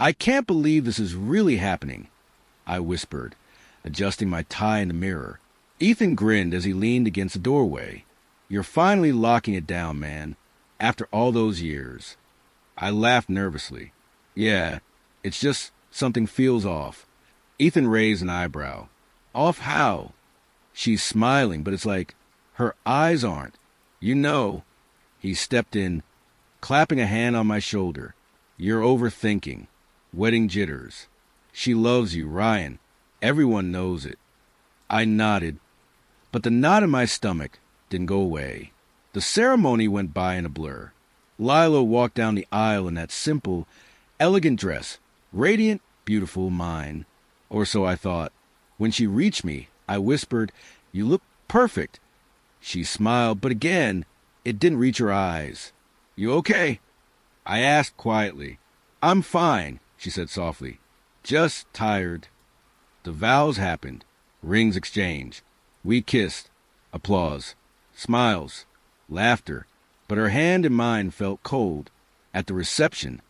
I can't believe this is really happening, I whispered, adjusting my tie in the mirror. Ethan grinned as he leaned against the doorway. You're finally locking it down, man, after all those years. I laughed nervously. Yeah, it's just something feels off. Ethan raised an eyebrow. Off how? She's smiling, but it's like her eyes aren't. You know. He stepped in, clapping a hand on my shoulder. You're overthinking. Wedding jitters. She loves you, Ryan. Everyone knows it. I nodded, but the knot in my stomach didn't go away. The ceremony went by in a blur. Lila walked down the aisle in that simple, elegant dress, radiant, beautiful, mine. Or so I thought. When she reached me, I whispered, You look perfect. She smiled, but again, it didn't reach her eyes. You okay? I asked quietly. I'm fine, she said softly. Just tired. The vows happened. Rings exchanged. We kissed. Applause. Smiles. Laughter. But her hand in mine felt cold. At the reception,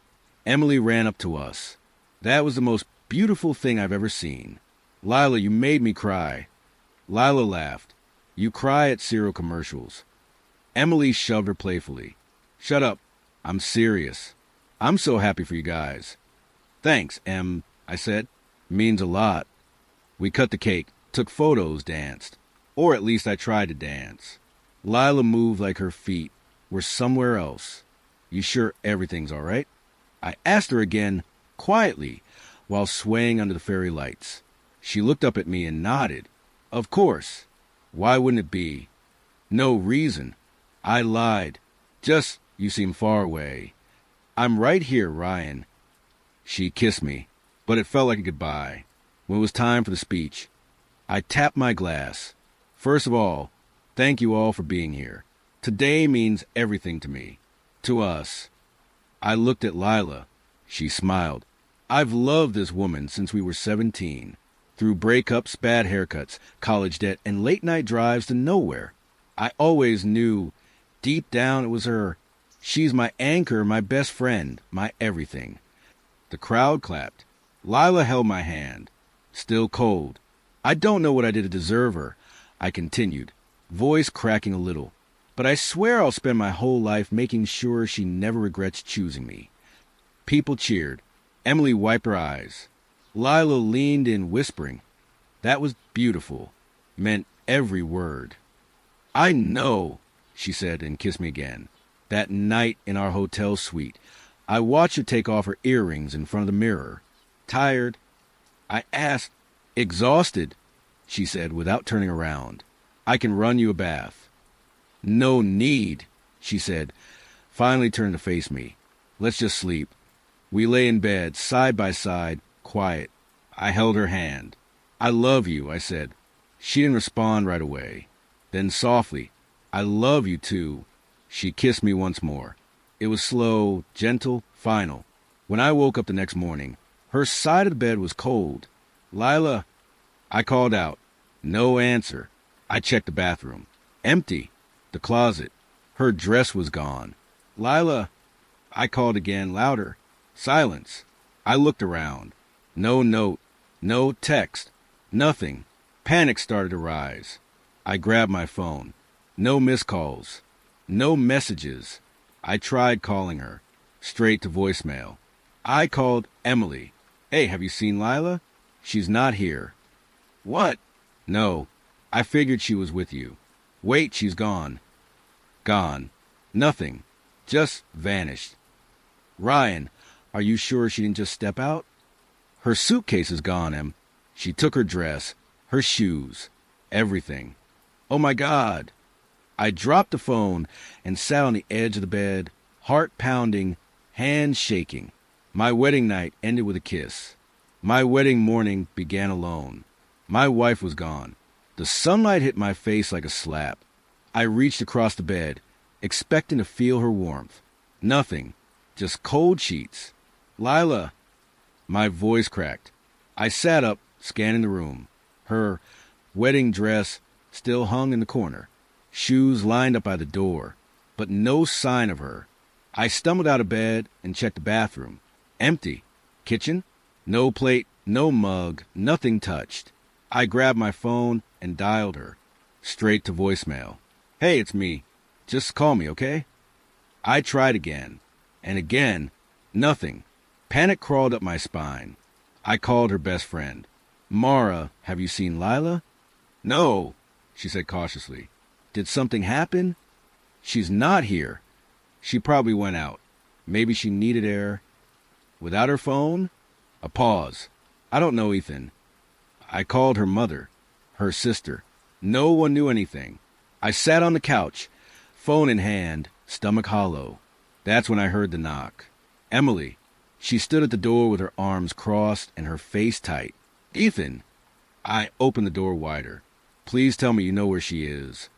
Emily ran up to us. That was the most beautiful thing I've ever seen. Lila, you made me cry. Lila laughed. You cry at cereal commercials. Emily shoved her playfully. Shut up. I'm serious. I'm so happy for you guys. Thanks, Em, I said. Means a lot. We cut the cake, took photos, danced. Or at least I tried to dance. Lila moved like her feet were somewhere else. You sure everything's all right? I asked her again, quietly, while swaying under the fairy lights. She looked up at me and nodded. Of course. Why wouldn't it be? No reason. I lied. Just, you seem far away. I'm right here, Ryan. She kissed me, but it felt like a goodbye. When it was time for the speech, I tapped my glass. First of all, thank you all for being here. Today means everything to me. To us. I looked at Lila. She smiled. I've loved this woman since we were 17. Through breakups, bad haircuts, college debt, and late-night drives to nowhere. I always knew, deep down, it was her. She's my anchor, my best friend, my everything. The crowd clapped. Lila held my hand. Still cold. I don't know what I did to deserve her, I continued, voice cracking a little. But I swear I'll spend my whole life making sure she never regrets choosing me. People cheered. Emily wiped her eyes. Lila leaned in, whispering. That was beautiful. Meant every word. I know, she said and kissed me again. That night in our hotel suite, I watched her take off her earrings in front of the mirror. Tired? I asked. Exhausted, she said without turning around. I can run you a bath. No need, she said, finally turning to face me. Let's just sleep. We lay in bed, side by side, quiet. I held her hand. I love you, I said. She didn't respond right away. Then softly, I love you too. She kissed me once more. It was slow, gentle, final. When I woke up the next morning, her side of the bed was cold. Lila, I called out. No answer. I checked the bathroom. Empty. The closet. Her dress was gone. Lila, I called again, louder. Silence. I looked around. No note. No text. Nothing. Panic started to rise. I grabbed my phone. No missed calls. No messages. I tried calling her. Straight to voicemail. I called Emily. Hey, have you seen Lila? She's not here. What? No. I figured she was with you. Wait, she's gone. Gone. Nothing. Just vanished. Ryan, are you sure she didn't just step out? Her suitcase is gone, Em. She took her dress, her shoes, everything. Oh my God. I dropped the phone and sat on the edge of the bed, heart pounding, hands shaking. My wedding night ended with a kiss. My wedding morning began alone. My wife was gone. The sunlight hit my face like a slap. I reached across the bed, expecting to feel her warmth. Nothing. Just cold sheets. Lila. My voice cracked. I sat up, scanning the room. Her wedding dress still hung in the corner. Shoes lined up by the door, but no sign of her. I stumbled out of bed and checked the bathroom. Empty. Kitchen? No plate, no mug, nothing touched. I grabbed my phone and dialed her. Straight to voicemail. Hey, it's me. Just call me, okay? I tried again. And again. Nothing. Panic crawled up my spine. I called her best friend. Mara, have you seen Lila? No, she said cautiously. Did something happen? She's not here. She probably went out. Maybe she needed air. Without her phone? A pause. I don't know, Ethan. I called her mother, her sister. No one knew anything. I sat on the couch, phone in hand, stomach hollow. That's when I heard the knock. Emily. She stood at the door with her arms crossed and her face tight. Ethan. I opened the door wider. Please tell me you know where she is.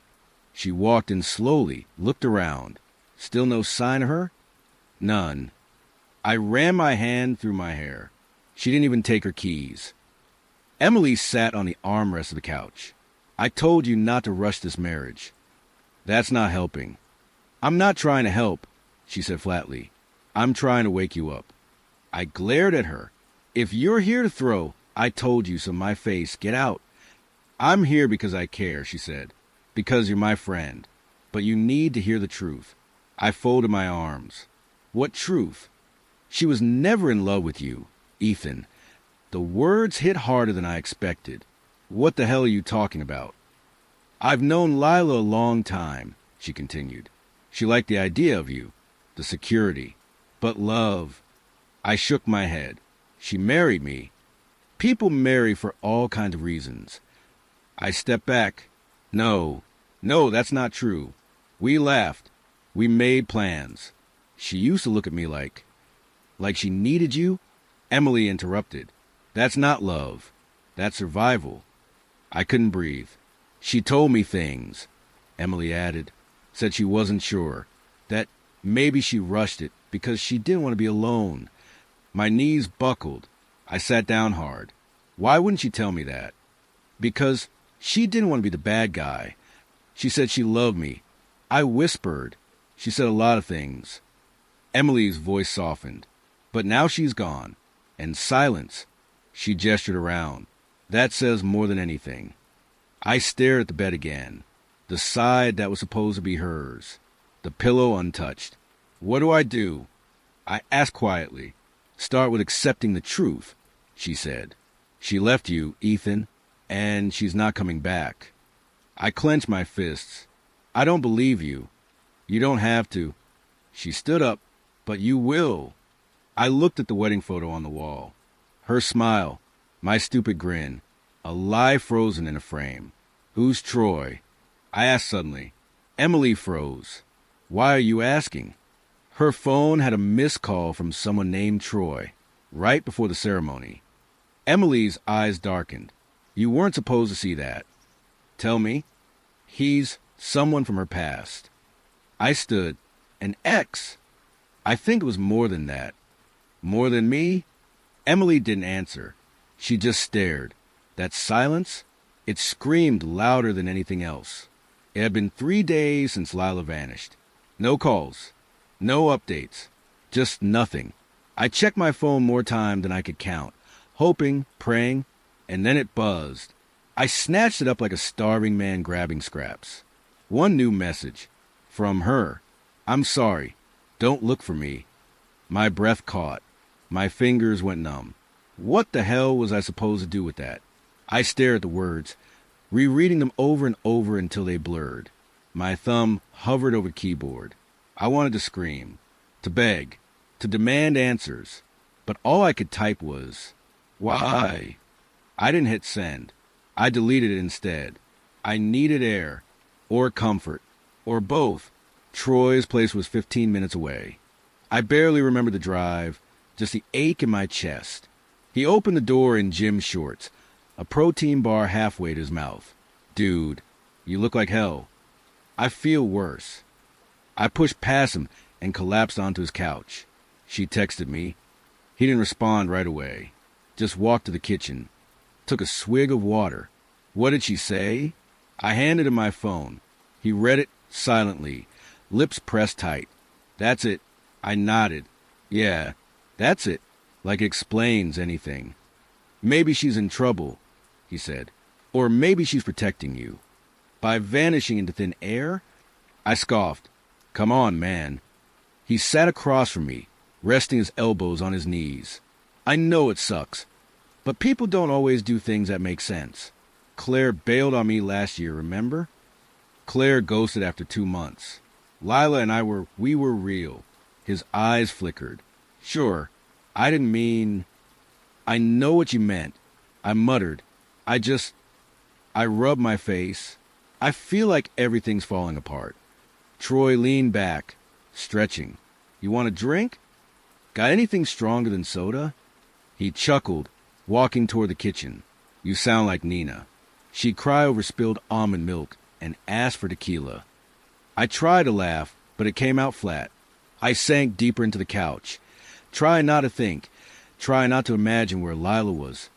She walked in slowly, looked around. Still no sign of her? None. I ran my hand through my hair. She didn't even take her keys. Emily sat on the armrest of the couch. I told you not to rush this marriage. That's not helping. I'm not trying to help, she said flatly. I'm trying to wake you up. I glared at her. If you're here to throw, I told you so. My face, get out. I'm here because I care, she said. Because you're my friend. But you need to hear the truth. I folded my arms. What truth? She was never in love with you, Ethan. The words hit harder than I expected. What the hell are you talking about? I've known Lila a long time, she continued. She liked the idea of you, the security. But love. I shook my head. She married me. People marry for all kinds of reasons. I stepped back. No, that's not true. We laughed. We made plans. She used to look at me like she needed you. Emily interrupted. That's not love. That's survival. I couldn't breathe. She told me things, Emily added. Said she wasn't sure. That maybe she rushed it because she didn't want to be alone. My knees buckled. I sat down hard. Why wouldn't she tell me that? Because she didn't want to be the bad guy. She said she loved me. I whispered. She said a lot of things. Emily's voice softened. But now she's gone. And silence. She gestured around. That says more than anything. I stared at the bed again. The side that was supposed to be hers. The pillow untouched. What do I do? I asked quietly. Start with accepting the truth, she said. She left you, Ethan, and she's not coming back. I clenched my fists. I don't believe you. You don't have to. She stood up. But you will. I looked at the wedding photo on the wall. Her smile, my stupid grin, a lie frozen in a frame. Who's Troy? I asked suddenly. Emily froze. Why are you asking? Her phone had a missed call from someone named Troy, right before the ceremony. Emily's eyes darkened. You weren't supposed to see that. Tell me. He's someone from her past. I stood. An ex. I think it was more than that. More than me? Emily didn't answer. She just stared. That silence? It screamed louder than anything else. It had been 3 days since Lila vanished. No calls. No updates. Just nothing. I checked my phone more time than I could count, hoping, praying, and then it buzzed. I snatched it up like a starving man grabbing scraps. One new message. From her. I'm sorry. Don't look for me. My breath caught. My fingers went numb. What the hell was I supposed to do with that? I stared at the words, rereading them over and over until they blurred. My thumb hovered over the keyboard. I wanted to scream, to beg, to demand answers. But all I could type was, why? I didn't hit send. I deleted it instead. I needed air, or comfort, or both. Troy's place was 15 minutes away. I barely remembered the drive, just the ache in my chest. He opened the door in gym shorts, a protein bar halfway to his mouth. Dude, you look like hell. I feel worse. I pushed past him and collapsed onto his couch. She texted me. He didn't respond right away. Just walked to the kitchen. Took a swig of water. What did she say? I handed him my phone. He read it silently, lips pressed tight. That's it. I nodded. Yeah, that's it. like it explains anything. Maybe she's in trouble, he said. Or maybe she's protecting you. By vanishing into thin air? I scoffed. Come on, man. He sat across from me, resting his elbows on his knees. I know it sucks, but people don't always do things that make sense. Claire bailed on me last year, remember? Claire ghosted after 2 months. Lila and we were real. His eyes flickered. Sure, I didn't mean... I know what you meant. I muttered. I rubbed my face. I feel like everything's falling apart. Troy leaned back, stretching. You want a drink? Got anything stronger than soda? He chuckled, walking toward the kitchen. You sound like Nina. She'd cry over spilled almond milk and ask for tequila. I tried to laugh, but it came out flat. I sank deeper into the couch, trying not to think, trying not to imagine where Lila was,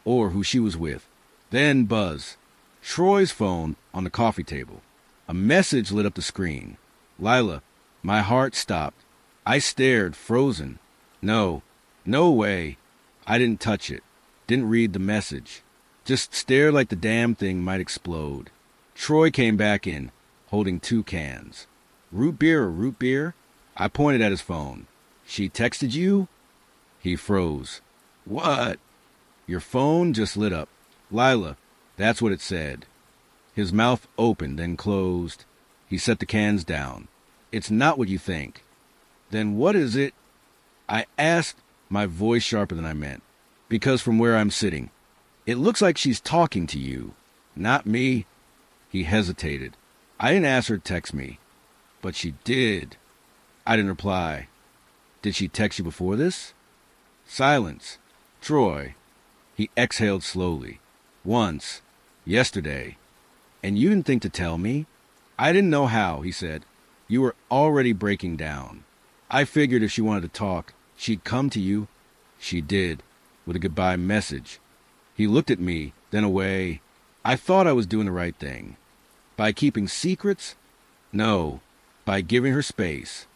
or who she was with. Then buzz. Troy's phone on the coffee table. A message lit up the screen. Lila. My heart stopped. I stared, frozen. No way. I didn't touch it. Didn't read the message. Just stared like the damn thing might explode. Troy came back in, holding 2 cans. Root beer or root beer? I pointed at his phone. She texted you? He froze. What? Your phone just lit up. Lila, that's what it said. His mouth opened, then closed. He set the cans down. It's not what you think. Then what is it? I asked, my voice sharper than I meant, because from where I'm sitting, it looks like she's talking to you, not me. He hesitated. I didn't ask her to text me, but she did. I didn't reply. Did she text you before this? Silence. Troy. He exhaled slowly. Once. Yesterday. And you didn't think to tell me? I didn't know how, he said. You were already breaking down. I figured if she wanted to talk, she'd come to you. She did, with a goodbye message. He looked at me, then away. I thought I was doing the right thing. By keeping secrets? No, by giving her space.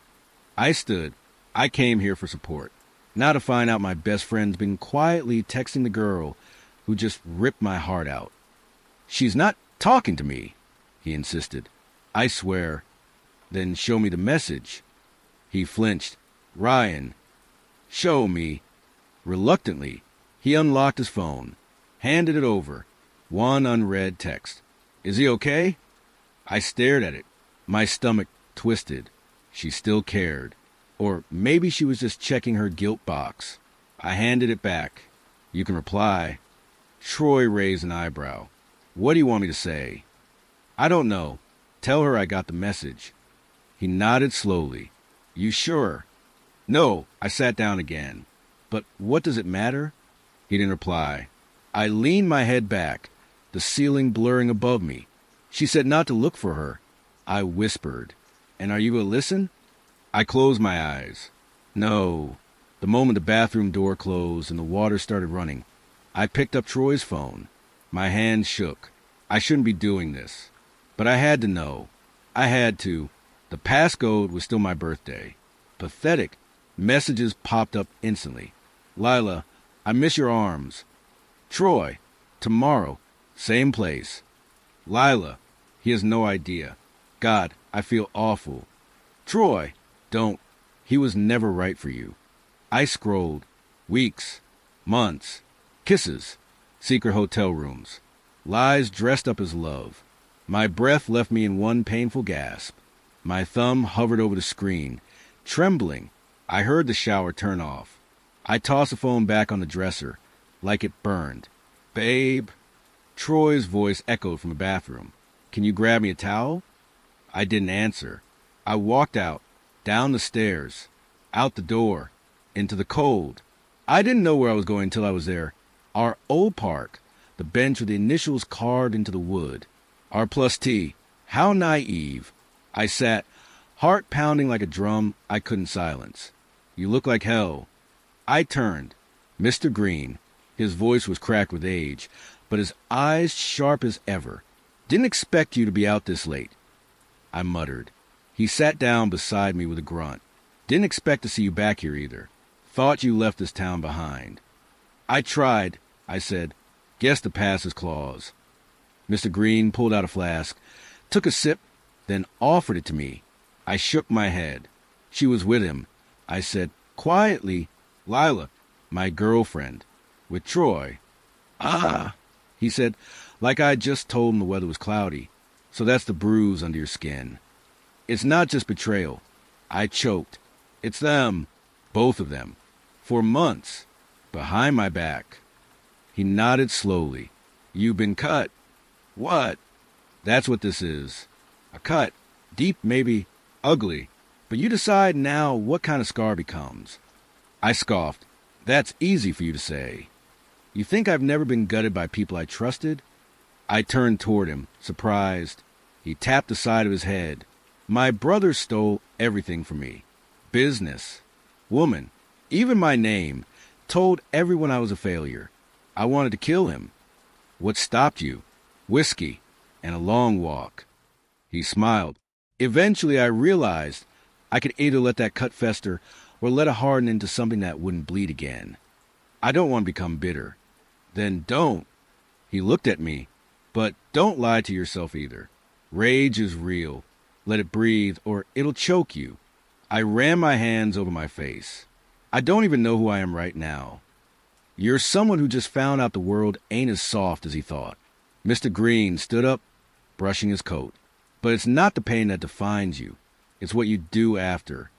I stood. I came here for support. Now to find out my best friend's been quietly texting the girl who just ripped my heart out. She's not talking to me, he insisted. I swear. Then show me the message. He flinched. Ryan. Show me. Reluctantly, he unlocked his phone, handed it over. One unread text. Is he okay? I stared at it. My stomach twisted. She still cared. Or maybe she was just checking her guilt box. I handed it back. You can reply. Troy raised an eyebrow. What do you want me to say? I don't know. Tell her I got the message. He nodded slowly. You sure? No, I sat down again. But what does it matter? He didn't reply. I leaned my head back, the ceiling blurring above me. She said not to look for her. I whispered. And are you going to listen? I closed my eyes. No. The moment the bathroom door closed and the water started running, I picked up Troy's phone. My hand shook. I shouldn't be doing this. But I had to know. I had to. The passcode was still my birthday. Pathetic. Messages popped up instantly. Lila, I miss your arms. Troy, tomorrow, same place. Lila, he has no idea. God, I feel awful. Troy, don't. He was never right for you. I scrolled. Weeks. Months. Kisses. Secret hotel rooms. Lies dressed up as love. My breath left me in one painful gasp. My thumb hovered over the screen. Trembling, I heard the shower turn off. I tossed the phone back on the dresser, like it burned. Babe. Troy's voice echoed from the bathroom. Can you grab me a towel? I didn't answer. I walked out, down the stairs, out the door, into the cold. I didn't know where I was going until I was there. Our old park, the bench with the initials carved into the wood. R+T. How naive. I sat, heart pounding like a drum I couldn't silence. You look like hell. I turned. Mr. Green. His voice was cracked with age, but his eyes sharp as ever. Didn't expect you to be out this late. I muttered. He sat down beside me with a grunt. Didn't expect to see you back here either. Thought you left this town behind. I tried, I said. Guess the past is claws. Mr. Green pulled out a flask, took a sip, then offered it to me. I shook my head. She was with him. I said, quietly, Lila, my girlfriend, with Troy. Ah, he said, like I had just told him the weather was cloudy. So that's the bruise under your skin. It's not just betrayal. I choked. It's them, both of them, for months, behind my back. He nodded slowly. You've been cut. What? That's what this is. A cut. Deep, maybe. Ugly. But you decide now what kind of scar becomes. I scoffed. That's easy for you to say. You think I've never been gutted by people I trusted? I turned toward him, surprised. He tapped the side of his head. My brother stole everything from me. Business. Woman. Even my name. Told everyone I was a failure. I wanted to kill him. What stopped you? Whiskey and a long walk. He smiled. Eventually I realized I could either let that cut fester or let it harden into something that wouldn't bleed again. I don't want to become bitter. Then don't. He looked at me. But don't lie to yourself either. Rage is real. Let it breathe or it'll choke you. I ran my hands over my face. I don't even know who I am right now. You're someone who just found out the world ain't as soft as he thought. Mr. Green stood up, brushing his coat. But it's not the pain that defines you. It's what you do after.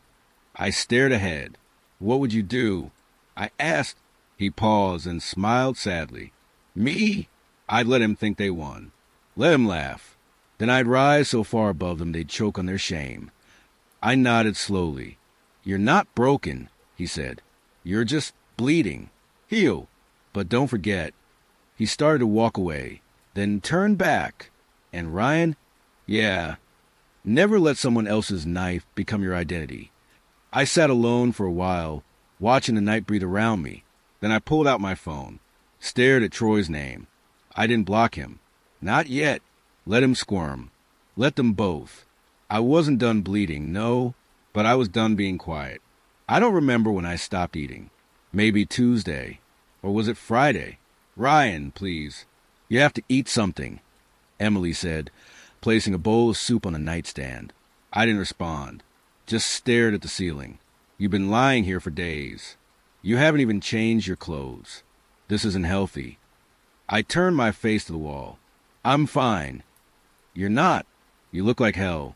I stared ahead. What would you do? I asked. He paused and smiled sadly. Me? I'd let him think they won. Let him laugh. Then I'd rise so far above them they'd choke on their shame. I nodded slowly. You're not broken, he said. You're just bleeding. Heal. But don't forget. He started to walk away, then turned back. And Ryan? Yeah. Never let someone else's knife become your identity. I sat alone for a while, watching the night breathe around me. Then I pulled out my phone, stared at Troy's name. I didn't block him. Not yet. Let him squirm. Let them both. I wasn't done bleeding, no, but I was done being quiet. I don't remember when I stopped eating. Maybe Tuesday. Or was it Friday? Ryan, please. You have to eat something, Emily said, placing a bowl of soup on the nightstand. I didn't respond. Just stared at the ceiling. You've been lying here for days. You haven't even changed your clothes. This isn't healthy. I turned my face to the wall. I'm fine. You're not. You look like hell.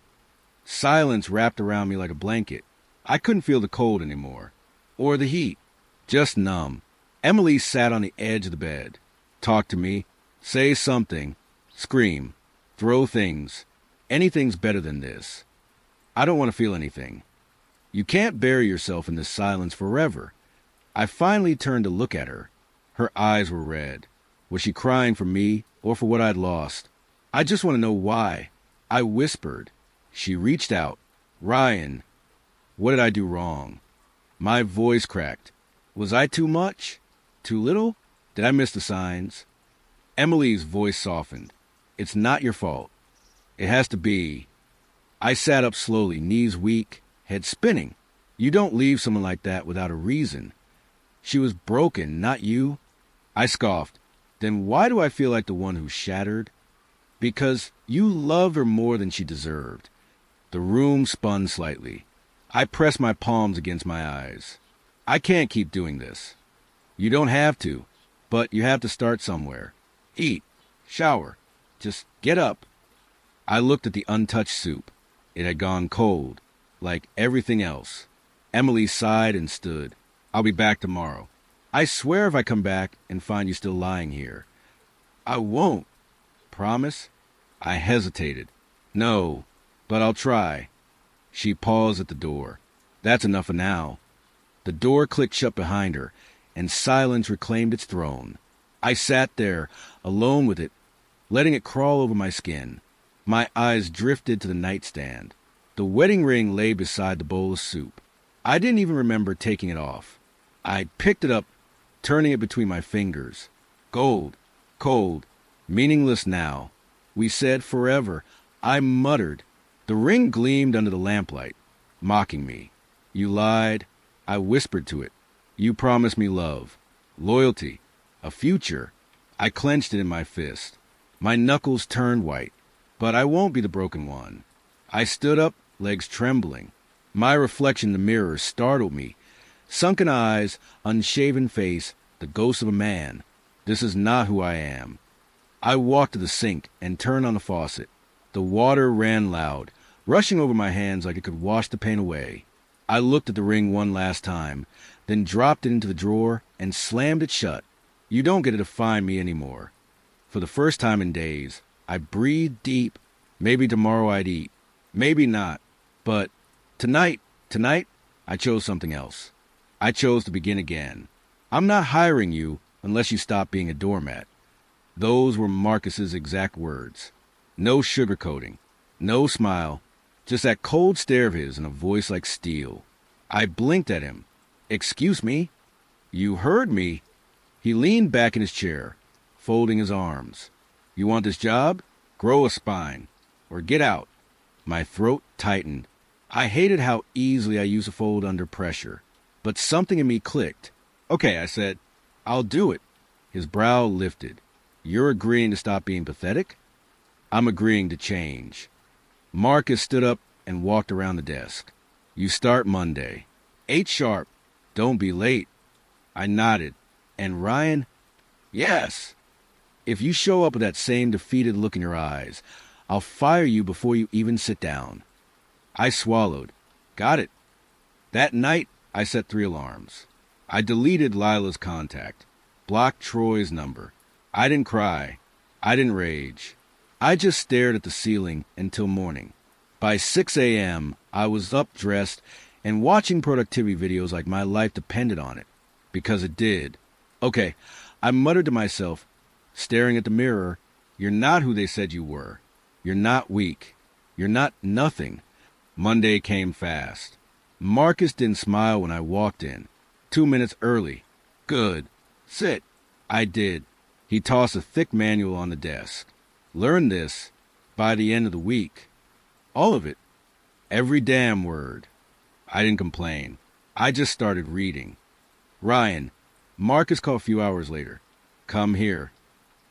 Silence wrapped around me like a blanket. I couldn't feel the cold anymore. Or the heat. Just numb. Emily sat on the edge of the bed. Talk to me. Say something. Scream. Throw things. Anything's better than this. I don't want to feel anything. You can't bury yourself in this silence forever. I finally turned to look at her. Her eyes were red. Was she crying for me or for what I'd lost? I just want to know why. I whispered. She reached out. Ryan, what did I do wrong? My voice cracked. Was I too much? Too little? Did I miss the signs? Emily's voice softened. It's not your fault. It has to be. I sat up slowly, knees weak, head spinning. You don't leave someone like that without a reason. She was broken, not you. I scoffed. Then why do I feel like the one who shattered? Because you loved her more than she deserved. The room spun slightly. I pressed my palms against my eyes. I can't keep doing this. You don't have to, but you have to start somewhere. Eat. Shower. Just get up. I looked at the untouched soup. It had gone cold, like everything else. Emily sighed and stood. I'll be back tomorrow. I swear if I come back and find you still lying here. I won't. Promise? I hesitated. No, but I'll try. She paused at the door. That's enough for now. The door clicked shut behind her, and silence reclaimed its throne. I sat there, alone with it, letting it crawl over my skin. My eyes drifted to the nightstand. The wedding ring lay beside the bowl of soup. I didn't even remember taking it off. I picked it up, turning it between my fingers. Gold, cold, meaningless now. We said forever. I muttered. The ring gleamed under the lamplight, mocking me. You lied. I whispered to it. You promised me love, loyalty, a future. I clenched it in my fist. My knuckles turned white, but I won't be the broken one. I stood up, legs trembling. My reflection in the mirror startled me. Sunken eyes, unshaven face, the ghost of a man. This is not who I am. I walked to the sink and turned on the faucet. The water ran loud, rushing over my hands like it could wash the pain away. I looked at the ring one last time, then dropped it into the drawer and slammed it shut. You don't get to define me anymore. For the first time in days, I breathed deep. Maybe tomorrow I'd eat. Maybe not. But tonight, I chose something else. I chose to begin again. I'm not hiring you unless you stop being a doormat. Those were Marcus's exact words. No sugarcoating, no smile, just that cold stare of his and a voice like steel. I blinked at him. Excuse me? You heard me. He leaned back in his chair, folding his arms. You want this job? Grow a spine. Or get out. My throat tightened. I hated how easily I used to fold under pressure. But something in me clicked. Okay, I said. I'll do it. His brow lifted. You're agreeing to stop being pathetic? I'm agreeing to change. Marcus stood up and walked around the desk. You start Monday. 8 sharp. Don't be late. I nodded. And Ryan? Yes. If you show up with that same defeated look in your eyes, I'll fire you before you even sit down. I swallowed. Got it. That night, I set 3 alarms. I deleted Lila's contact, blocked Troy's number. I didn't cry. I didn't rage. I just stared at the ceiling until morning. By 6 a.m., I was up, dressed, and watching productivity videos like my life depended on it. Because it did. Okay, I muttered to myself, staring at the mirror, you're not who they said you were. You're not weak. You're not nothing. Monday came fast. Marcus didn't smile when I walked in. 2 minutes early. Good. Sit. I did. He tossed a thick manual on the desk. Learn this by the end of the week. All of it. Every damn word. I didn't complain. I just started reading. Ryan, Marcus called a few hours later. Come here.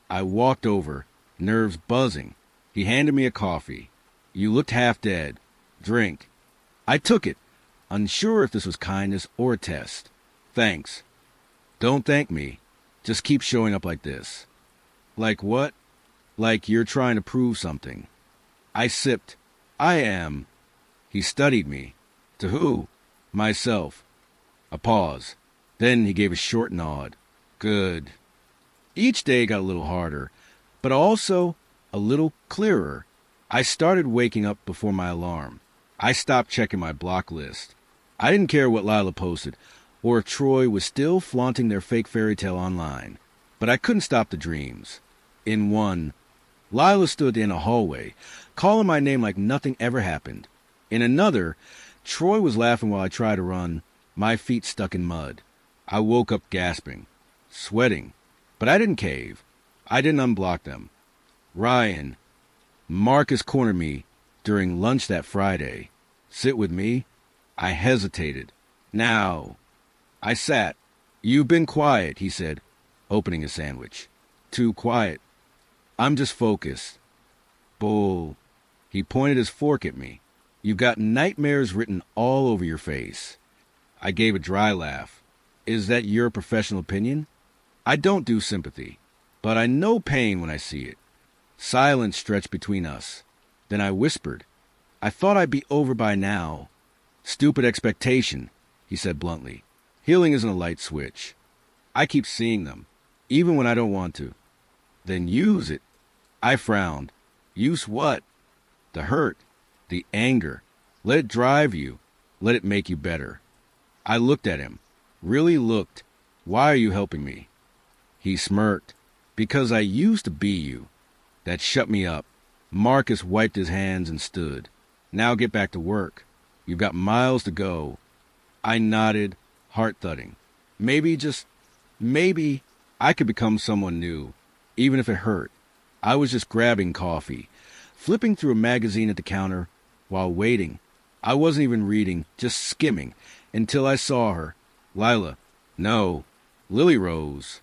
I walked over, nerves buzzing. He handed me a coffee. You looked half dead. Drink. I took it, unsure if this was kindness or a test. Thanks. Don't thank me. Just keep showing up like this. Like what? Like you're trying to prove something. I sipped. I am. He studied me. To who? Myself. A pause. Then he gave a short nod. Good. Each day got a little harder, but also a little clearer. I started waking up before my alarm. I stopped checking my block list. I didn't care what Lila posted, or if Troy was still flaunting their fake fairy tale online. But I couldn't stop the dreams. In one, Lila stood in a hallway, calling my name like nothing ever happened. In another, Troy was laughing while I tried to run, my feet stuck in mud. I woke up gasping, sweating, but I didn't cave. I didn't unblock them. Ryan. Marcus cornered me during lunch that Friday. Sit with me? I hesitated. Now. I sat. You've been quiet, he said, opening a sandwich. Too quiet. I'm just focused. Bull. He pointed his fork at me. You've got nightmares written all over your face. I gave a dry laugh. Is that your professional opinion? I don't do sympathy, but I know pain when I see it. Silence stretched between us. Then I whispered, I thought I'd be over by now. Stupid expectation, he said bluntly. Healing isn't a light switch. I keep seeing them, even when I don't want to. Then use it. I frowned. Use what? The hurt, the anger. Let it drive you. Let it make you better. I looked at him. Really looked. Why are you helping me? He smirked. Because I used to be you. That shut me up. Marcus wiped his hands and stood. Now get back to work. You've got miles to go. I nodded, heart thudding. Maybe I could become someone new, even if it hurt. I was just grabbing coffee, flipping through a magazine at the counter while waiting. I wasn't even reading, just skimming, until I saw her. Lila, No, Lily Rose.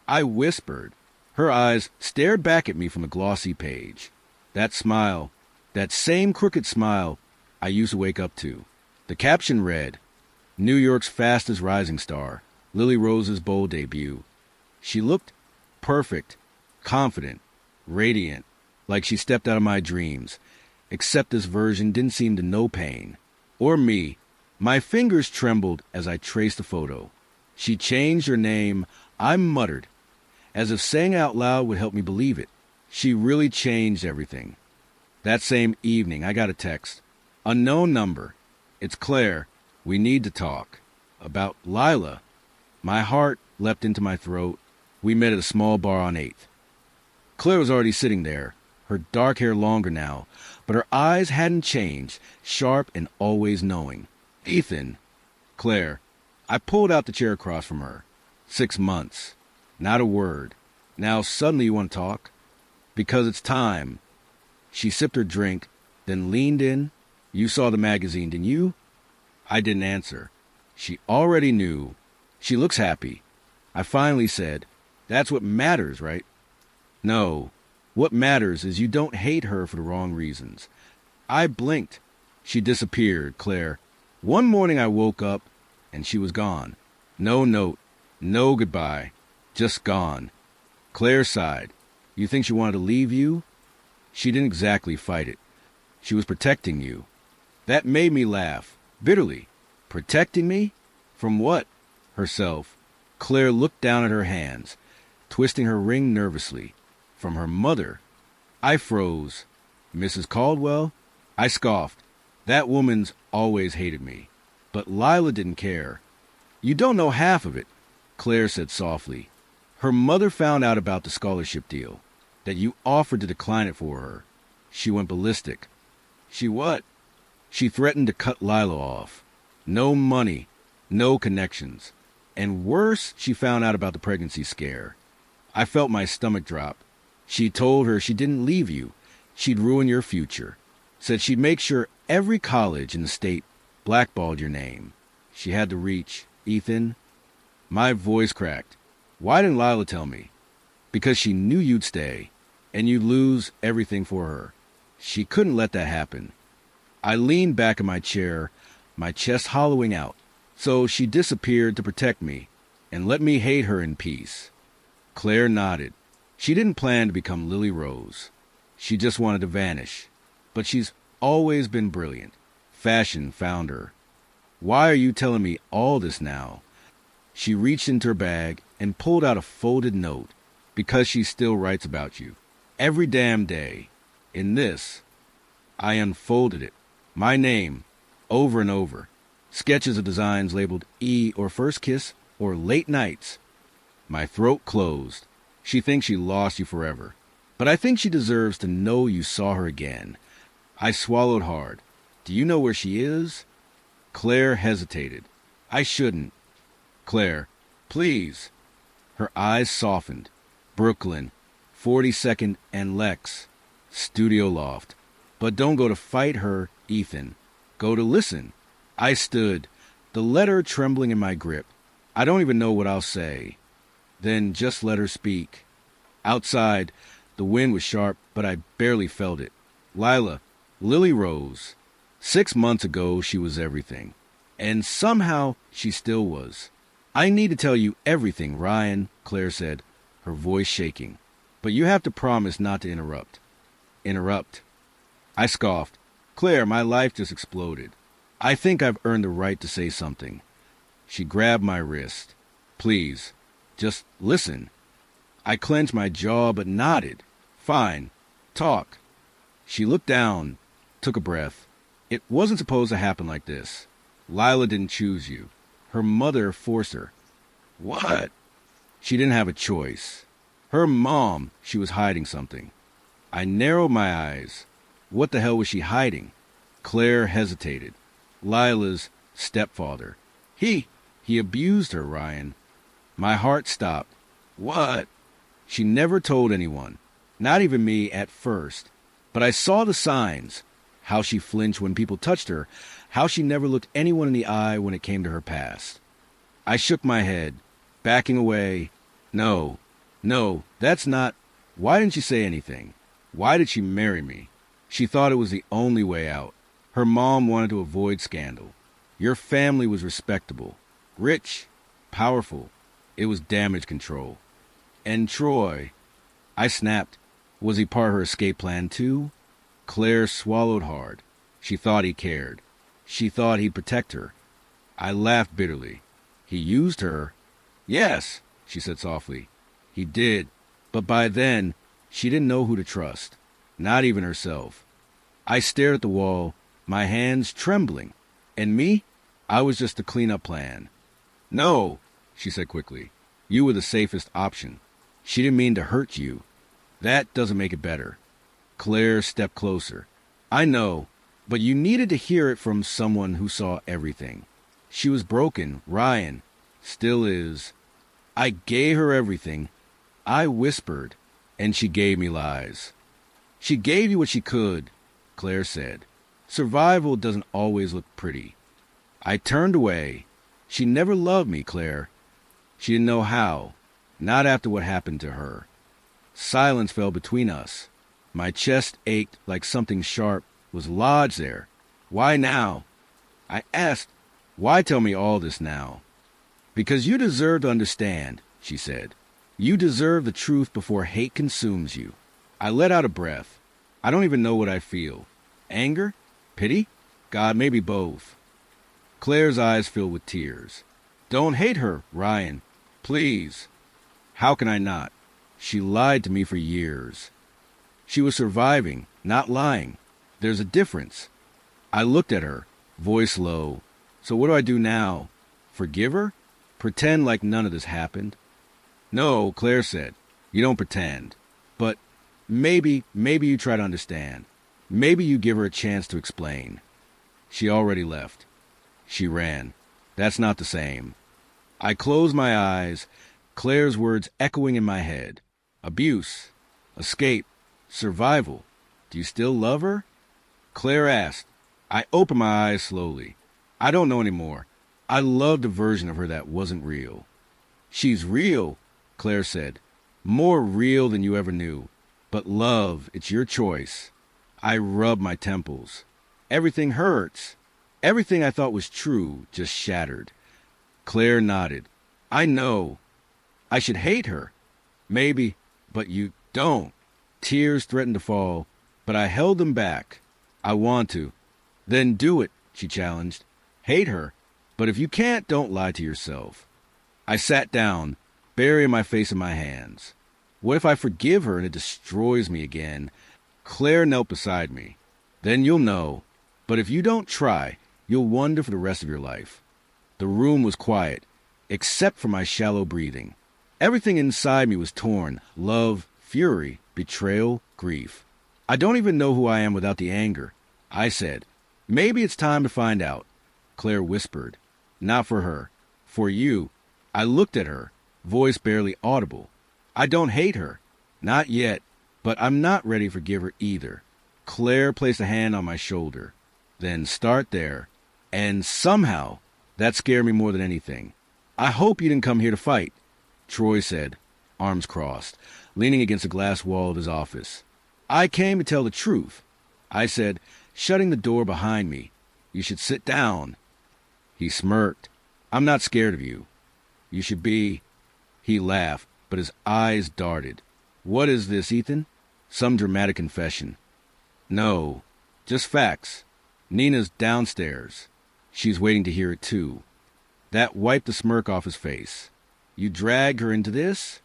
I whispered. Her eyes stared back at me from the glossy page. That smile, that same crooked smile I used to wake up to. The caption read, New York's fastest rising star, Lily Rose's bold debut. She looked perfect, confident, radiant, like she stepped out of my dreams, except this version didn't seem to know pain. Or me. My fingers trembled as I traced the photo. She changed her name. I muttered, as if saying it out loud would help me believe it. She really changed everything. That same evening, I got a text. Unknown number. It's Claire. We need to talk. About Lila. My heart leapt into my throat. We met at a small bar on 8th. Claire was already sitting there, her dark hair longer now, but her eyes hadn't changed, sharp and always knowing. Ethan. Claire. I pulled out the chair across from her. 6 months. Not a word. Now suddenly you want to talk? Because it's time. She sipped her drink, then leaned in. You saw the magazine, didn't you? I didn't answer. She already knew. She looks happy. I finally said, That's what matters, right? No. What matters is you don't hate her for the wrong reasons. I blinked. She disappeared, Claire. One morning I woke up, and she was gone. No note. No goodbye. Just gone. Claire sighed. You think she wanted to leave you? She didn't exactly fight it. She was protecting you. That made me laugh, bitterly. Protecting me? From what? Herself. Claire looked down at her hands, twisting her ring nervously. From her mother. I froze. Mrs. Caldwell? I scoffed. That woman's always hated me. But Lila didn't care. You don't know half of it, Claire said softly. Her mother found out about the scholarship deal, that you offered to decline it for her. She went ballistic. She what? She threatened to cut Lila off. No money, no connections. And worse, she found out about the pregnancy scare. I felt my stomach drop. She told her she didn't leave you. She'd ruin your future. Said she'd make sure every college in the state blackballed your name. She had to reach. Ethan. My voice cracked. Why didn't Lila tell me? Because she knew you'd stay, and you'd lose everything for her. She couldn't let that happen. I leaned back in my chair, my chest hollowing out. So she disappeared to protect me, and let me hate her in peace. Claire nodded. She didn't plan to become Lily Rose. She just wanted to vanish. But she's always been brilliant. Fashion found her. Why are you telling me all this now? She reached into her bag and pulled out a folded note. Because she still writes about you. Every damn day. In this. I unfolded it. My name. Over and over. Sketches of designs labeled E or First Kiss or Late Nights. My throat closed. She thinks she lost you forever. But I think she deserves to know you saw her again. I swallowed hard. Do you know where she is? Claire hesitated. I shouldn't. Claire, please. Her eyes softened. Brooklyn, 42nd and Lex. Studio loft. But don't go to fight her, Ethan. Go to listen. I stood, the letter trembling in my grip. I don't even know what I'll say. Then just let her speak. Outside, the wind was sharp, but I barely felt it. Lila, Lily Rose. 6 months ago, she was everything. And somehow, she still was. I need to tell you everything, Ryan, Claire said, her voice shaking. But you have to promise not to interrupt. Interrupt. I scoffed. Claire, my life just exploded. I think I've earned the right to say something. She grabbed my wrist. Please, just listen. I clenched my jaw but nodded. Fine. Talk. She looked down, took a breath. It wasn't supposed to happen like this. Lila didn't choose you. Her mother forced her. What? She didn't have a choice. Her mom, she was hiding something. I narrowed my eyes. What the hell was she hiding? Claire hesitated. Lila's stepfather. He abused her, Ryan. My heart stopped. What? She never told anyone. Not even me at first. But I saw the signs. How she flinched when people touched her. How she never looked anyone in the eye when it came to her past. I shook my head, backing away. No, no, that's not... Why didn't she say anything? Why did she marry me? She thought it was the only way out. Her mom wanted to avoid scandal. Your family was respectable, rich, powerful. It was damage control. And Troy... I snapped. Was he part of her escape plan too? Claire swallowed hard. She thought he cared. She thought he'd protect her. I laughed bitterly. He used her? Yes, she said softly. He did. But by then, she didn't know who to trust. Not even herself. I stared at the wall, my hands trembling. And me? I was just a cleanup plan. No, she said quickly. You were the safest option. She didn't mean to hurt you. That doesn't make it better. Claire stepped closer. I know, but you needed to hear it from someone who saw everything. She was broken, Ryan. Still is. I gave her everything. I whispered, and she gave me lies. She gave you what she could, Claire said. Survival doesn't always look pretty. I turned away. She never loved me, Claire. She didn't know how. Not after what happened to her. Silence fell between us. My chest ached like something sharp was lodged there. Why now? I asked, why tell me all this now? Because you deserve to understand, she said. You deserve the truth before hate consumes you. I let out a breath. I don't even know what I feel. Anger? Pity? God, maybe both. Claire's eyes filled with tears. Don't hate her, Ryan. Please. How can I not? She lied to me for years. She was surviving, not lying. There's a difference. I looked at her, voice low. So what do I do now? Forgive her? Pretend like none of this happened? No, Claire said. You don't pretend. But maybe you try to understand. Maybe you give her a chance to explain. She already left. She ran. That's not the same. I closed my eyes, Claire's words echoing in my head. Abuse. Escape. Survival. Do you still love her? Claire asked. I opened my eyes slowly. I don't know anymore. I loved a version of her that wasn't real. She's real, Claire said. More real than you ever knew. But love, it's your choice. I rubbed my temples. Everything hurts. Everything I thought was true just shattered. Claire nodded. I know. I should hate her. Maybe, but you don't. Tears threatened to fall, but I held them back. I want to. Then do it, she challenged. Hate her. But if you can't, don't lie to yourself. I sat down, burying my face in my hands. What if I forgive her and it destroys me again? Claire knelt beside me. Then you'll know. But if you don't try, you'll wonder for the rest of your life. The room was quiet, except for my shallow breathing. Everything inside me was torn. Love, fury, betrayal, grief. I don't even know who I am without the anger. I said, maybe it's time to find out. Claire whispered. Not for her. For you. I looked at her, voice barely audible. I don't hate her. Not yet. But I'm not ready to forgive her either. Claire placed a hand on my shoulder. Then start there. And somehow, that scared me more than anything. I hope you didn't come here to fight, Troy said, arms crossed, leaning against the glass wall of his office. I came to tell the truth. I said, shutting the door behind me. You should sit down. He smirked. I'm not scared of you. You should be... He laughed, but his eyes darted. What is this, Ethan? Some dramatic confession. No, just facts. Nina's downstairs. She's waiting to hear it too. That wiped the smirk off his face. You dragged her into this?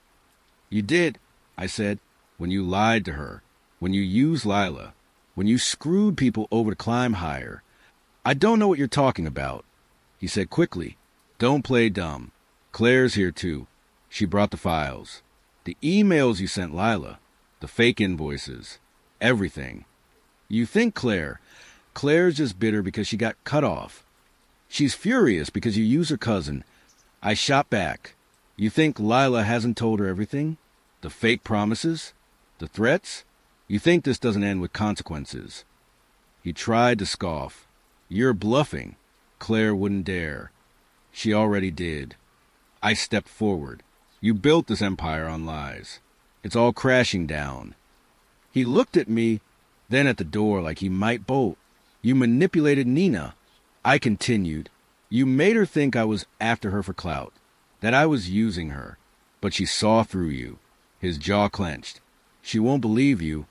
You did, I said, when you lied to her, when you used Lila, when you screwed people over to climb higher. I don't know what you're talking about. He said quickly, don't play dumb. Claire's here too. She brought the files. The emails you sent Lila. The fake invoices. Everything. You think Claire's just bitter because she got cut off. She's furious because you used her cousin. I shot back. You think Lila hasn't told her everything? The fake promises? The threats? You think this doesn't end with consequences? He tried to scoff. You're bluffing. Claire wouldn't dare. She already did. I stepped forward. You built this empire on lies. It's all crashing down. He looked at me, then at the door like he might bolt. You manipulated Nina. I continued. You made her think I was after her for clout, that I was using her. But she saw through you. His jaw clenched. She won't believe you.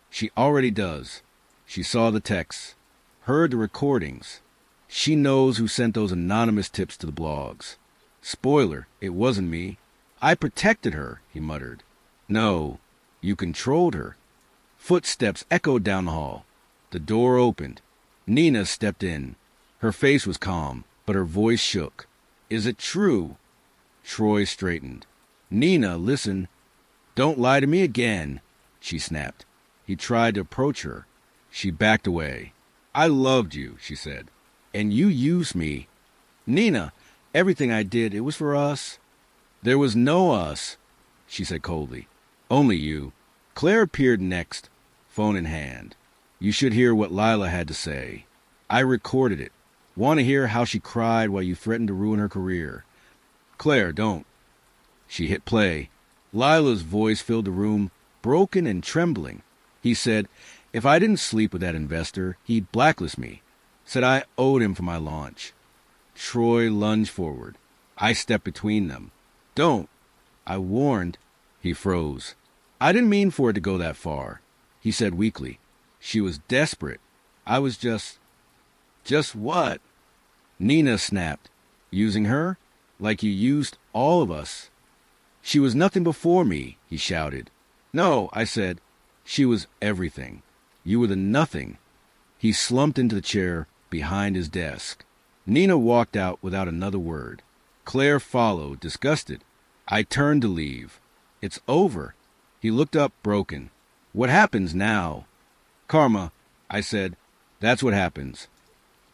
She already does. She saw the texts, heard the recordings. She knows who sent those anonymous tips to the blogs. Spoiler, it wasn't me. I protected her, he muttered. No, you controlled her. Footsteps echoed down the hall. The door opened. Nina stepped in. Her face was calm, but her voice shook. Is it true? Troy straightened. Nina, listen. Don't lie to me again, she snapped. He tried to approach her. She backed away. I loved you, she said. And you used me. Nina, everything I did, it was for us. There was no us, she said coldly. Only you. Claire appeared next, phone in hand. You should hear what Lila had to say. I recorded it. Want to hear how she cried while you threatened to ruin her career? Claire, don't. She hit play. Lila's voice filled the room, broken and trembling. He said, if I didn't sleep with that investor, he'd blacklist me. Said I owed him for my launch. Troy lunged forward. I stepped between them. Don't. I warned. He froze. I didn't mean for it to go that far, he said weakly. She was desperate. I was just what? Nina snapped. Using her? Like you used all of us. She was nothing before me, he shouted. No, I said. She was everything. You were the nothing. He slumped into the chair behind his desk. Nina walked out without another word. Claire followed, disgusted. I turned to leave. It's over. He looked up, broken. What happens now? Karma, I said. That's what happens.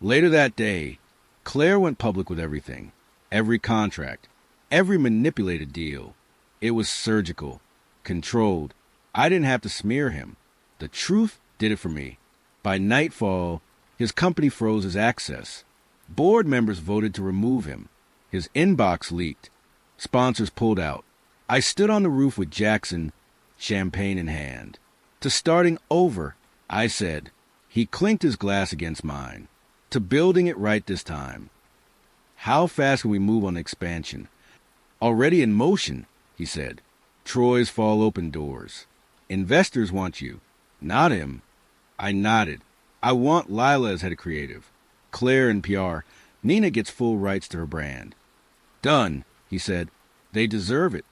Later that day, Claire went public with everything. Every contract. Every manipulated deal. It was surgical. Controlled. I didn't have to smear him. The truth did it for me. By nightfall, his company froze his access. Board members voted to remove him. His inbox leaked. Sponsors pulled out. I stood on the roof with Jackson, champagne in hand. To starting over, I said. He clinked his glass against mine. To building it right this time. How fast can we move on expansion? Already in motion, he said. Troy's fall open doors. Investors want you. Not him. I nodded. I want Lila as head of creative. Claire in PR. Nina gets full rights to her brand. Done, he said. They deserve it.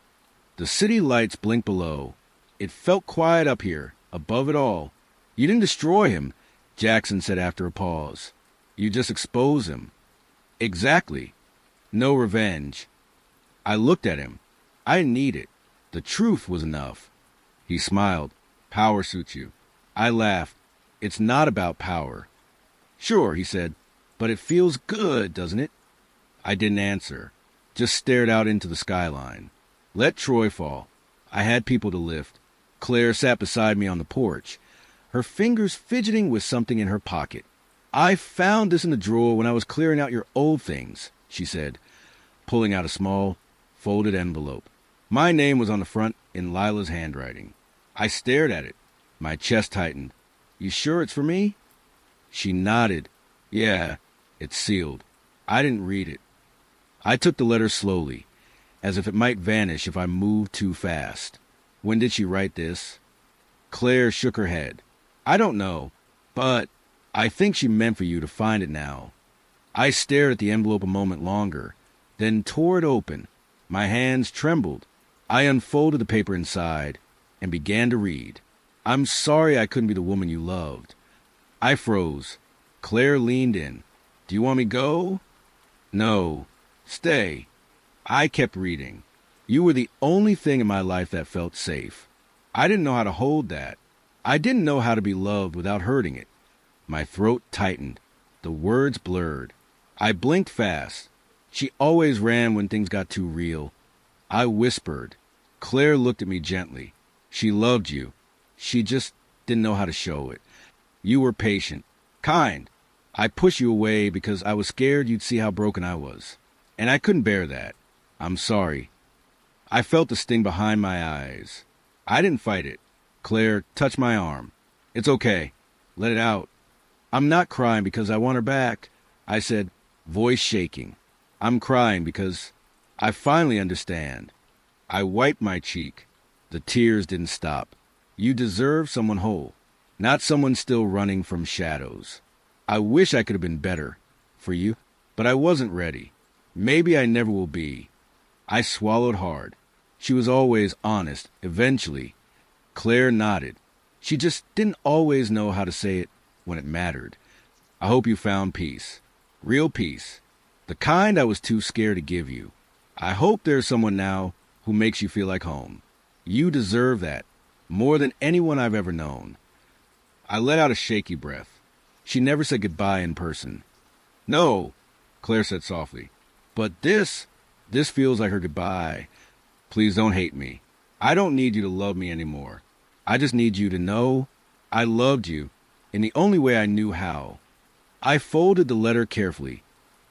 The city lights blinked below. It felt quiet up here, above it all. You didn't destroy him, Jackson said after a pause. You just expose him. Exactly. No revenge. I looked at him. I didn't need it. The truth was enough. He smiled. Power suits you. I laughed. It's not about power. Sure, he said, but it feels good, doesn't it? I didn't answer. Just stared out into the skyline. Let Troy fall. I had people to lift. Claire sat beside me on the porch, her fingers fidgeting with something in her pocket. I found this in the drawer when I was clearing out your old things, she said, pulling out a small, folded envelope. My name was on the front in Lila's handwriting. I stared at it. My chest tightened. You sure it's for me? She nodded. Yeah, it's sealed. I didn't read it. I took the letter slowly, as if it might vanish if I moved too fast. When did she write this? Claire shook her head. I don't know, but I think she meant for you to find it now. I stared at the envelope a moment longer, then tore it open. My hands trembled. I unfolded the paper inside and began to read. I'm sorry I couldn't be the woman you loved. I froze. Claire leaned in. Do you want me to go? No. Stay. I kept reading. You were the only thing in my life that felt safe. I didn't know how to hold that. I didn't know how to be loved without hurting it. My throat tightened. The words blurred. I blinked fast. She always ran when things got too real. I whispered. Claire looked at me gently. She loved you. She just didn't know how to show it. You were patient. Kind. I pushed you away because I was scared you'd see how broken I was. And I couldn't bear that. I'm sorry. I felt the sting behind my eyes. I didn't fight it. Claire touched my arm. It's okay. Let it out. I'm not crying because I want her back, I said, voice shaking. I'm crying because I finally understand. I wiped my cheek. The tears didn't stop. You deserve someone whole, not someone still running from shadows. I wish I could have been better for you, but I wasn't ready. Maybe I never will be. I swallowed hard. She was always honest, eventually. Claire nodded. She just didn't always know how to say it when it mattered. I hope you found peace. Real peace. The kind I was too scared to give you. I hope there's someone now who makes you feel like home. You deserve that, more than anyone I've ever known. I let out a shaky breath. She never said goodbye in person. No, Claire said softly. But this feels like her goodbye. Please don't hate me. I don't need you to love me anymore. I just need you to know I loved you in the only way I knew how. I folded the letter carefully,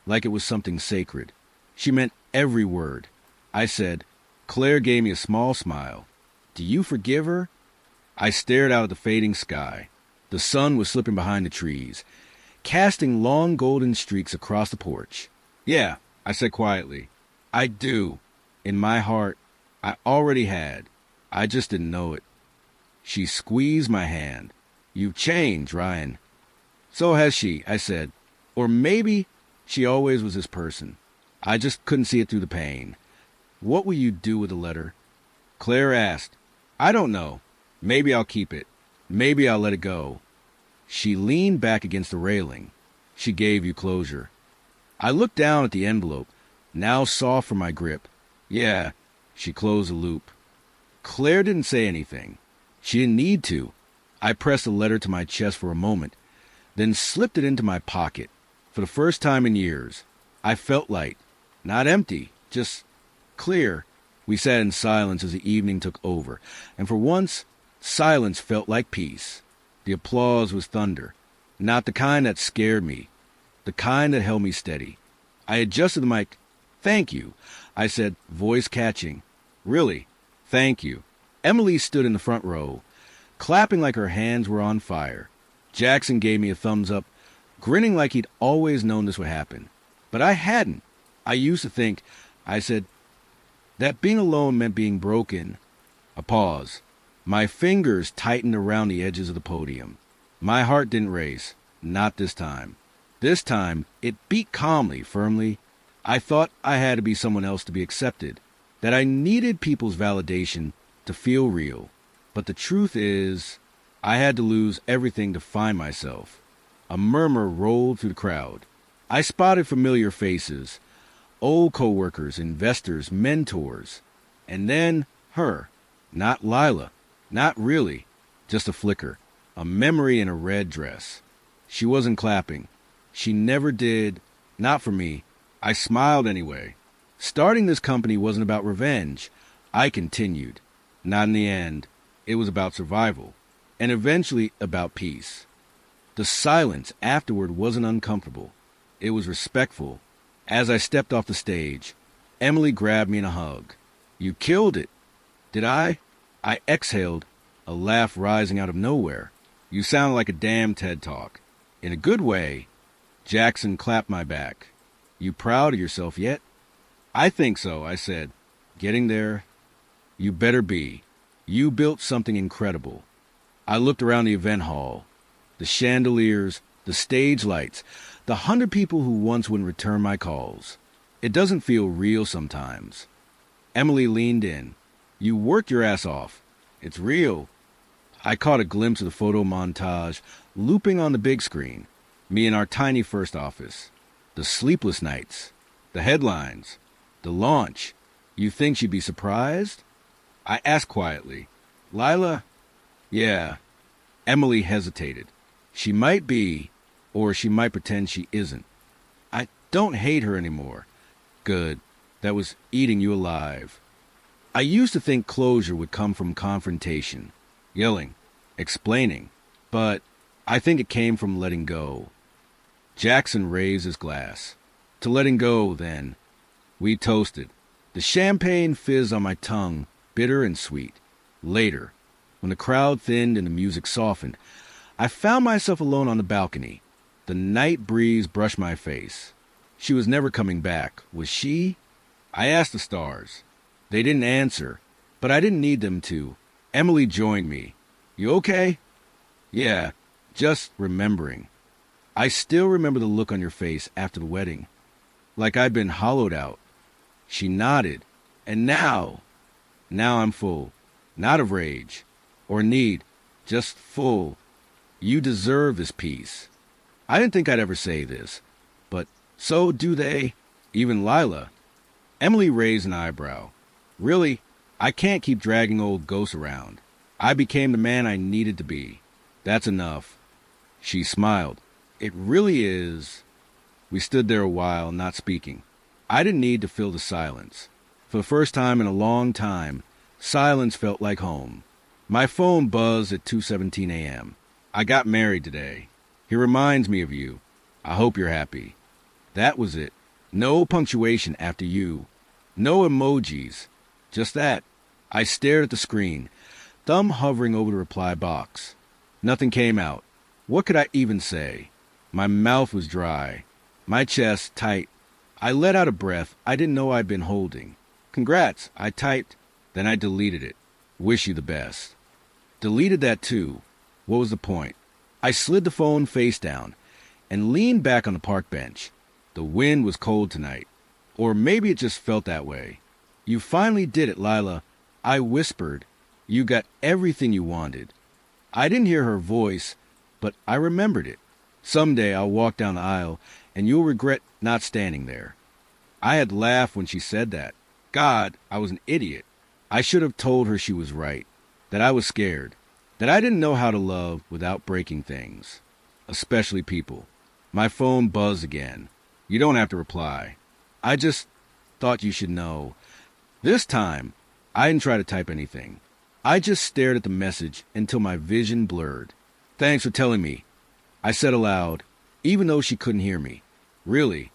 like it was something sacred. She meant every word. I said, Claire gave me a small smile. Do you forgive her? I stared out at the fading sky. The sun was slipping behind the trees, casting long golden streaks across the porch. Yeah, I said quietly. I do. In my heart, I already had. I just didn't know it. She squeezed my hand. You've changed, Ryan. So has she, I said. Or maybe she always was this person. I just couldn't see it through the pain. What will you do with the letter? Claire asked. I don't know. Maybe I'll keep it. Maybe I'll let it go. She leaned back against the railing. She gave you closure. I looked down at the envelope, now soft from my grip. Yeah, she closed the loop. Claire didn't say anything. She didn't need to. I pressed the letter to my chest for a moment, then slipped it into my pocket. For the first time in years, I felt light. Not empty, just clear. We sat in silence as the evening took over, and for once, silence felt like peace. The applause was thunder, not the kind that scared me, the kind that held me steady. I adjusted the mic. Thank you, I said, voice catching. Really, thank you. Emily stood in the front row, clapping like her hands were on fire. Jackson gave me a thumbs up, grinning like he'd always known this would happen. But I hadn't. I used to think, I said, that being alone meant being broken. A pause. My fingers tightened around the edges of the podium. My heart didn't race. Not this time. This time, it beat calmly, firmly. I thought I had to be someone else to be accepted, that I needed people's validation to feel real. But the truth is, I had to lose everything to find myself. A murmur rolled through the crowd. I spotted familiar faces, old co-workers, investors, mentors. And then her. Not Lila. Not really. Just a flicker. A memory in a red dress. She wasn't clapping. She never did. Not for me. I smiled anyway. Starting this company wasn't about revenge. I continued. Not in the end. It was about survival. And eventually about peace. The silence afterward wasn't uncomfortable. It was respectful. As I stepped off the stage, Emily grabbed me in a hug. You killed it. Did I? I exhaled, a laugh rising out of nowhere. You sound like a damn TED Talk. In a good way. Jackson clapped my back. You proud of yourself yet? I think so, I said. Getting there? You better be. You built something incredible. I looked around the event hall. The chandeliers, the stage lights, the 100 people who once wouldn't return my calls. It doesn't feel real sometimes. Emily leaned in. You worked your ass off. It's real. I caught a glimpse of the photo montage looping on the big screen. Me in our tiny first office. The sleepless nights. The headlines. The launch. You think she'd be surprised? I asked quietly. Lila? Yeah. Emily hesitated. She might be, or she might pretend she isn't. I don't hate her anymore. Good. That was eating you alive. I used to think closure would come from confrontation, yelling, explaining, but I think it came from letting go. Jackson raised his glass. To letting go, then. We toasted. The champagne fizzed on my tongue, bitter and sweet. Later, when the crowd thinned and the music softened, I found myself alone on the balcony. The night breeze brushed my face. She was never coming back, was she? I asked the stars. They didn't answer, but I didn't need them to. Emily joined me. You okay? Yeah, just remembering. I still remember the look on your face after the wedding, like I'd been hollowed out. She nodded, and now I'm full, not of rage or need, just full. You deserve this peace. I didn't think I'd ever say this, but so do they, even Lila. Emily raised an eyebrow. Really, I can't keep dragging old ghosts around. I became the man I needed to be. That's enough. She smiled. It really is. We stood there a while, not speaking. I didn't need to fill the silence. For the first time in a long time, silence felt like home. My phone buzzed at 2:17 a.m. I got married today. He reminds me of you. I hope you're happy. That was it. No punctuation after you. No emojis. Just that. I stared at the screen, thumb hovering over the reply box. Nothing came out. What could I even say? My mouth was dry, my chest tight. I let out a breath I didn't know I'd been holding. Congrats, I typed. Then I deleted it. Wish you the best. Deleted that too. What was the point? I slid the phone face down and leaned back on the park bench. The wind was cold tonight. Or maybe it just felt that way. You finally did it, Lila. I whispered. You got everything you wanted. I didn't hear her voice, but I remembered it. Someday I'll walk down the aisle, and you'll regret not standing there. I had laughed when she said that. God, I was an idiot. I should have told her she was right, that I was scared, that I didn't know how to love without breaking things, especially people. My phone buzzed again. You don't have to reply. I just thought you should know. This time, I didn't try to type anything. I just stared at the message until my vision blurred. Thanks for telling me, I said aloud, even though she couldn't hear me. Really?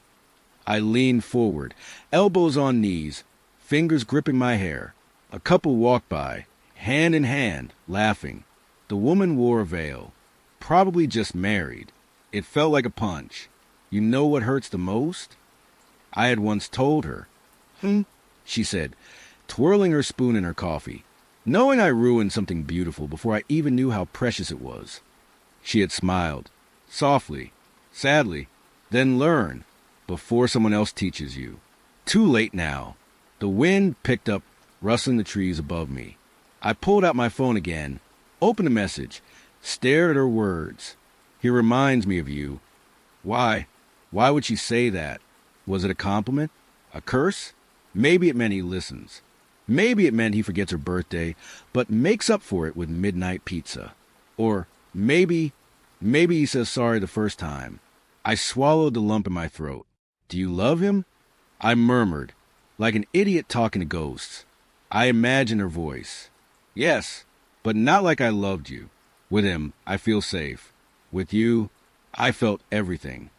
I leaned forward, elbows on knees, fingers gripping my hair. A couple walked by, hand in hand, laughing. The woman wore a veil, probably just married. It felt like a punch. You know what hurts the most? I had once told her. She said, twirling her spoon in her coffee, knowing I ruined something beautiful before I even knew how precious it was. She had smiled, softly, sadly. Then learn, before someone else teaches you. Too late now. The wind picked up, rustling the trees above me. I pulled out my phone again, opened the message, stared at her words. He reminds me of you. Why? Why would she say that? Was it a compliment? A curse? Maybe it meant he listens. Maybe it meant he forgets her birthday, but makes up for it with midnight pizza. Or maybe he says sorry the first time. I swallowed the lump in my throat. Do you love him? I murmured, like an idiot talking to ghosts. I imagined her voice. Yes, but not like I loved you. With him, I feel safe. With you, I felt everything.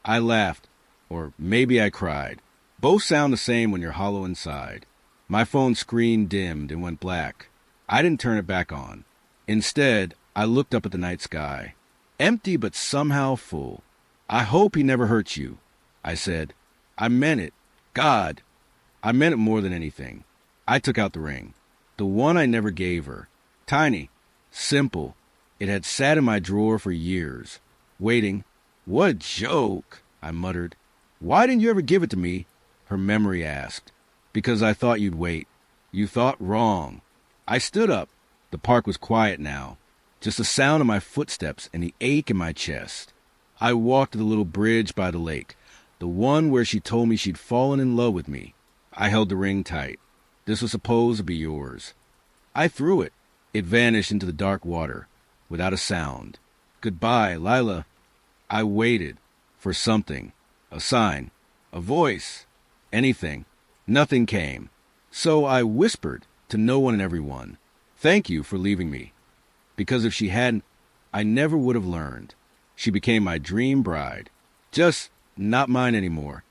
I laughed, or maybe I cried. Both sound the same when you're hollow inside. My phone screen dimmed and went black. I didn't turn it back on. Instead, I looked up at the night sky. Empty but somehow full. I hope he never hurts you, I said. I meant it. God, I meant it more than anything. I took out the ring. The one I never gave her. Tiny. Simple. It had sat in my drawer for years. Waiting. What a joke, I muttered. Why didn't you ever give it to me? Her memory asked. Because I thought you'd wait. You thought wrong. I stood up. The park was quiet now. Just the sound of my footsteps and the ache in my chest. I walked to the little bridge by the lake, the one where she told me she'd fallen in love with me. I held the ring tight. This was supposed to be yours. I threw it. It vanished into the dark water, without a sound. Goodbye, Lila. I waited for something, a sign, a voice, anything. Nothing came. So I whispered to no one and everyone, thank you for leaving me. Because if she hadn't, I never would have learned. She became my dream bride. Just not mine anymore.